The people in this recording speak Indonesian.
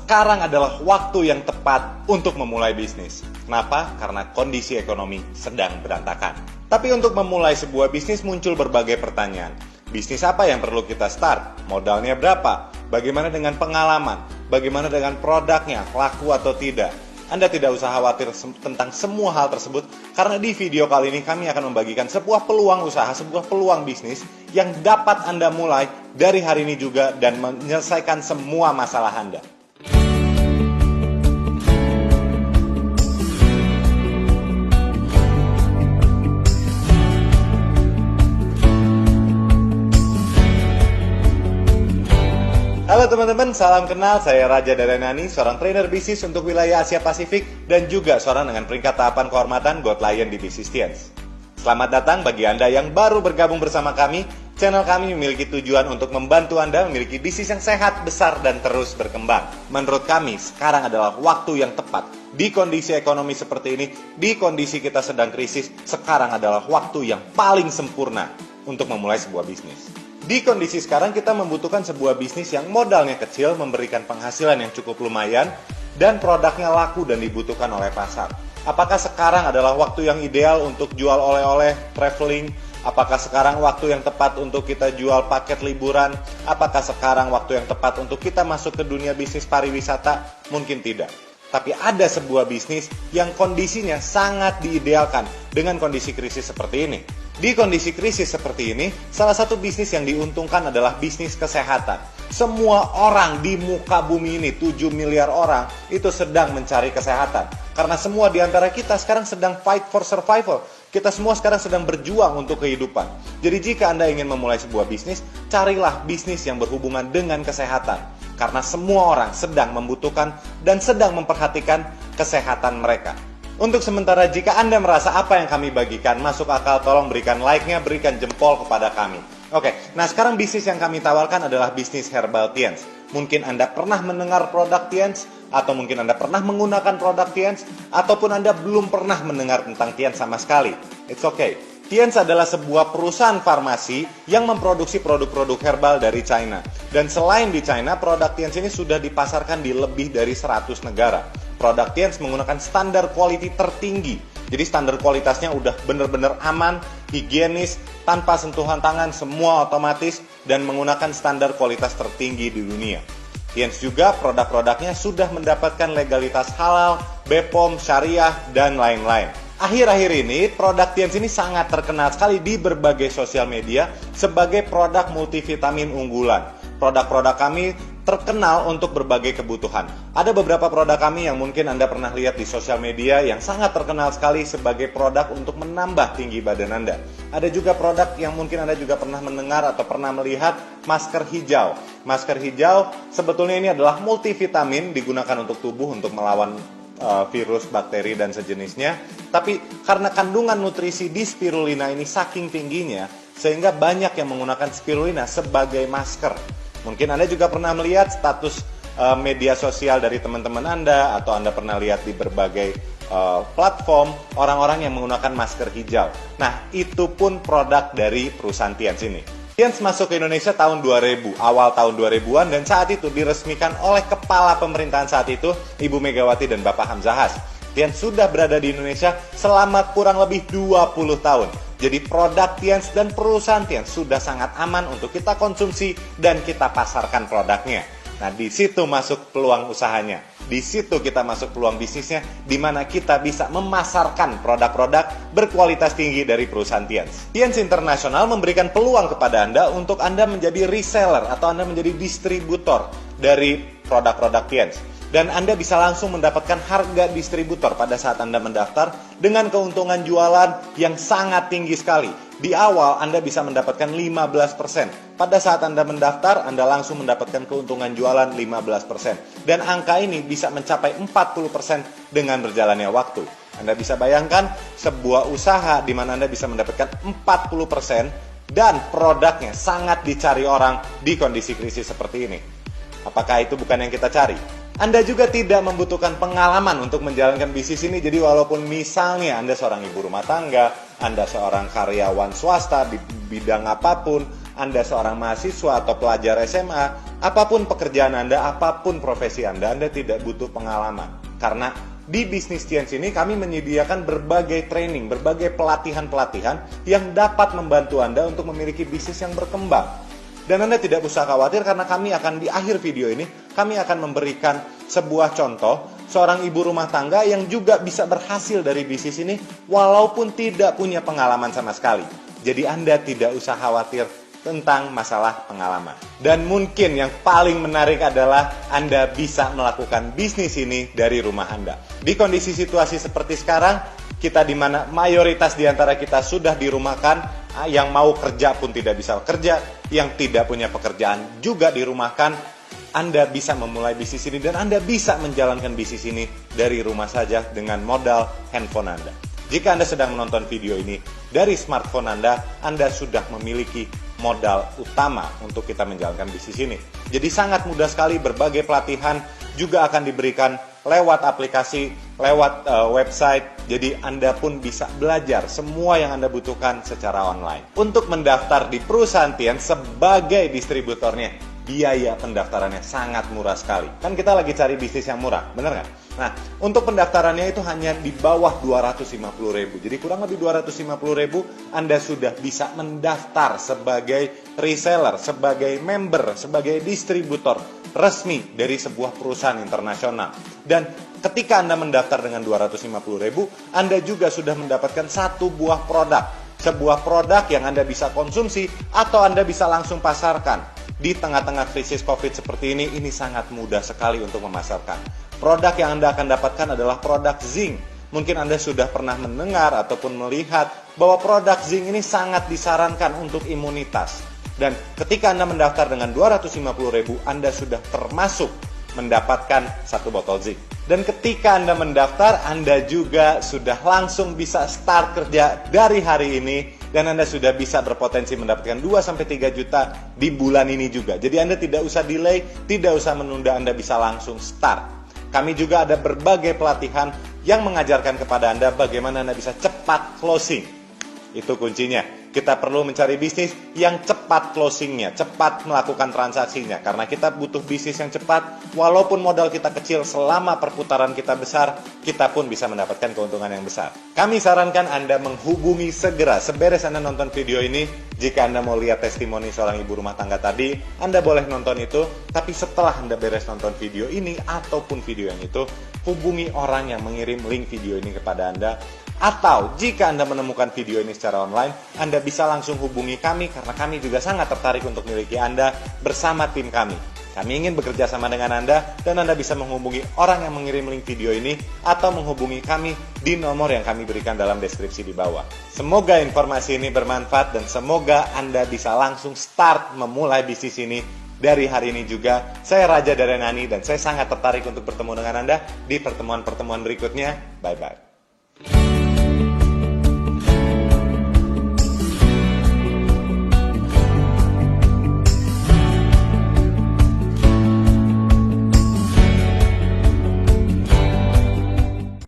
sekarang adalah waktu yang tepat untuk memulai bisnis. Kenapa? Karena kondisi ekonomi sedang berantakan. Tapi untuk memulai sebuah bisnis muncul berbagai pertanyaan. Bisnis apa yang perlu kita start? Modalnya berapa? Bagaimana dengan pengalaman? Bagaimana dengan produknya? Laku atau tidak? Anda tidak usah khawatir tentang semua hal tersebut, karena di video kali ini kami akan membagikan sebuah peluang usaha, sebuah peluang bisnis yang dapat Anda mulai dari hari ini juga dan menyelesaikan semua masalah Anda. Halo teman-teman, salam kenal, saya Raja Daranani, seorang trainer bisnis untuk wilayah Asia Pasifik dan juga seorang dengan peringkat tahapan kehormatan Gold Lion di Business Tians. Selamat datang bagi Anda yang baru bergabung bersama kami. Channel kami memiliki tujuan untuk membantu Anda memiliki bisnis yang sehat, besar, dan terus berkembang. Menurut kami, sekarang adalah waktu yang tepat. Di kondisi ekonomi seperti ini, di kondisi kita sedang krisis, sekarang adalah waktu yang paling sempurna untuk memulai sebuah bisnis. Di kondisi sekarang kita membutuhkan sebuah bisnis yang modalnya kecil, memberikan penghasilan yang cukup lumayan, dan produknya laku dan dibutuhkan oleh pasar. Apakah sekarang adalah waktu yang ideal untuk jual oleh-oleh, traveling? Apakah sekarang waktu yang tepat untuk kita jual paket liburan? Apakah sekarang waktu yang tepat untuk kita masuk ke dunia bisnis pariwisata? Mungkin tidak. Tapi ada sebuah bisnis yang kondisinya sangat diidealkan dengan kondisi krisis seperti ini. Di kondisi krisis seperti ini, salah satu bisnis yang diuntungkan adalah bisnis kesehatan. Semua orang di muka bumi ini, 7 miliar orang, itu sedang mencari kesehatan. Karena semua di antara kita sekarang sedang fight for survival. Kita semua sekarang sedang berjuang untuk kehidupan. Jadi jika Anda ingin memulai sebuah bisnis, carilah bisnis yang berhubungan dengan kesehatan. Karena semua orang sedang membutuhkan dan sedang memperhatikan kesehatan mereka. Untuk sementara, jika Anda merasa apa yang kami bagikan masuk akal, tolong berikan like-nya, berikan jempol kepada kami. Oke, nah sekarang bisnis yang kami tawarkan adalah bisnis Herbal Tians. Mungkin Anda pernah mendengar produk Tians, atau mungkin Anda pernah menggunakan produk Tians, ataupun Anda belum pernah mendengar tentang Tians sama sekali. It's okay. Tians adalah sebuah perusahaan farmasi yang memproduksi produk-produk herbal dari China. Dan selain di China, produk Tians ini sudah dipasarkan di lebih dari 100 negara. Produk Tians menggunakan standar quality tertinggi. Jadi standar kualitasnya udah bener-bener aman, higienis, tanpa sentuhan tangan, semua otomatis, dan menggunakan standar kualitas tertinggi di dunia. Tians juga produk-produknya sudah mendapatkan legalitas halal, BPOM, syariah, dan lain-lain. Akhir-akhir ini, produk Tians ini sangat terkenal sekali di berbagai sosial media sebagai produk multivitamin unggulan. Produk-produk kami terkenal untuk berbagai kebutuhan. Ada beberapa produk kami yang mungkin Anda pernah lihat di sosial media yang sangat terkenal sekali sebagai produk untuk menambah tinggi badan Anda. Ada juga produk yang mungkin Anda juga pernah mendengar atau pernah melihat, masker hijau. Masker hijau sebetulnya ini adalah multivitamin, digunakan untuk tubuh untuk melawan virus, bakteri, dan sejenisnya. Tapi karena kandungan nutrisi di spirulina ini saking tingginya, sehingga banyak yang menggunakan spirulina sebagai masker. Mungkin Anda juga pernah melihat status media sosial dari teman-teman Anda, atau Anda pernah lihat di berbagai platform orang-orang yang menggunakan masker hijau. Nah, itu pun produk dari perusahaan Tians ini. Tians masuk ke Indonesia tahun 2000, awal tahun 2000-an, dan saat itu diresmikan oleh kepala pemerintahan saat itu, Ibu Megawati dan Bapak Hamzahas. Tians sudah berada di Indonesia selama kurang lebih 20 tahun. Jadi produk Tians dan perusahaan Tians sudah sangat aman untuk kita konsumsi dan kita pasarkan produknya. Nah, di situ masuk peluang usahanya. Di situ kita masuk peluang bisnisnya, di mana kita bisa memasarkan produk-produk berkualitas tinggi dari perusahaan Tians. Tians Internasional memberikan peluang kepada Anda untuk Anda menjadi reseller atau Anda menjadi distributor dari produk-produk Tians. Dan Anda bisa langsung mendapatkan harga distributor pada saat Anda mendaftar dengan keuntungan jualan yang sangat tinggi sekali. Di awal Anda bisa mendapatkan 15%. Pada saat Anda mendaftar, Anda langsung mendapatkan keuntungan jualan 15%. Dan angka ini bisa mencapai 40% dengan berjalannya waktu. Anda bisa bayangkan sebuah usaha di mana Anda bisa mendapatkan 40% dan produknya sangat dicari orang di kondisi krisis seperti ini. Apakah itu bukan yang kita cari? Anda juga tidak membutuhkan pengalaman untuk menjalankan bisnis ini. Jadi walaupun misalnya Anda seorang ibu rumah tangga, Anda seorang karyawan swasta di bidang apapun, Anda seorang mahasiswa atau pelajar SMA, Apapun pekerjaan Anda, apapun profesi Anda tidak butuh pengalaman. Karena di Business Tiens ini kami menyediakan berbagai training, berbagai pelatihan-pelatihan yang dapat membantu Anda untuk memiliki bisnis yang berkembang. Dan Anda tidak usah khawatir karena kami akan di akhir video ini, kami akan memberikan sebuah contoh seorang ibu rumah tangga yang juga bisa berhasil dari bisnis ini walaupun tidak punya pengalaman sama sekali. Jadi Anda tidak usah khawatir tentang masalah pengalaman. Dan mungkin yang paling menarik adalah Anda bisa melakukan bisnis ini dari rumah Anda. Di kondisi situasi seperti sekarang, kita di mana mayoritas di antara kita sudah dirumahkan, yang mau kerja pun tidak bisa kerja, yang tidak punya pekerjaan juga dirumahkan, Anda bisa memulai bisnis ini dan Anda bisa menjalankan bisnis ini dari rumah saja dengan modal handphone Anda. Jika Anda sedang menonton video ini dari smartphone Anda sudah memiliki modal utama untuk kita menjalankan bisnis ini. Jadi sangat mudah sekali, berbagai pelatihan juga akan diberikan lewat aplikasi, lewat website. Jadi Anda pun bisa belajar semua yang Anda butuhkan secara online. Untuk mendaftar di perusahaan Tiens sebagai distributornya, biaya pendaftarannya sangat murah sekali. Kan kita lagi cari bisnis yang murah, bener nggak? Nah, untuk pendaftarannya itu hanya di bawah 250.000. Jadi kurang lebih 250.000 Anda sudah bisa mendaftar sebagai reseller, sebagai member, sebagai distributor resmi dari sebuah perusahaan internasional. Dan ketika Anda mendaftar dengan 250.000, Anda juga sudah mendapatkan satu buah produk. Sebuah produk yang Anda bisa konsumsi atau Anda bisa langsung pasarkan. Di tengah-tengah krisis COVID seperti ini sangat mudah sekali untuk memasarkan. Produk yang Anda akan dapatkan adalah produk zinc. Mungkin Anda sudah pernah mendengar ataupun melihat bahwa produk zinc ini sangat disarankan untuk imunitas. Dan ketika Anda mendaftar dengan 250.000, Anda sudah termasuk mendapatkan satu botol zinc. Dan ketika Anda mendaftar, Anda juga sudah langsung bisa start kerja dari hari ini. Dan Anda sudah bisa berpotensi mendapatkan 2-3 juta di bulan ini juga. Jadi Anda tidak usah delay, tidak usah menunda, Anda bisa langsung start. Kami juga ada berbagai pelatihan yang mengajarkan kepada Anda bagaimana Anda bisa cepat closing. Itu kuncinya. Kita perlu mencari bisnis yang cepat closingnya, cepat melakukan transaksinya. Karena kita butuh bisnis yang cepat, walaupun modal kita kecil, selama perputaran kita besar, kita pun bisa mendapatkan keuntungan yang besar. Kami sarankan Anda menghubungi segera, seberes Anda nonton video ini. Jika Anda mau lihat testimoni seorang ibu rumah tangga tadi, Anda boleh nonton itu. Tapi setelah Anda beres nonton video ini, ataupun video yang itu, hubungi orang yang mengirim link video ini kepada Anda. Atau jika Anda menemukan video ini secara online, Anda bisa langsung hubungi kami karena kami juga sangat tertarik untuk memiliki Anda bersama tim kami. Kami ingin bekerja sama dengan Anda dan Anda bisa menghubungi orang yang mengirim link video ini atau menghubungi kami di nomor yang kami berikan dalam deskripsi di bawah. Semoga informasi ini bermanfaat dan semoga Anda bisa langsung start memulai bisnis ini dari hari ini juga. Saya Raja Darenani dan saya sangat tertarik untuk bertemu dengan Anda di pertemuan-pertemuan berikutnya. Bye-bye.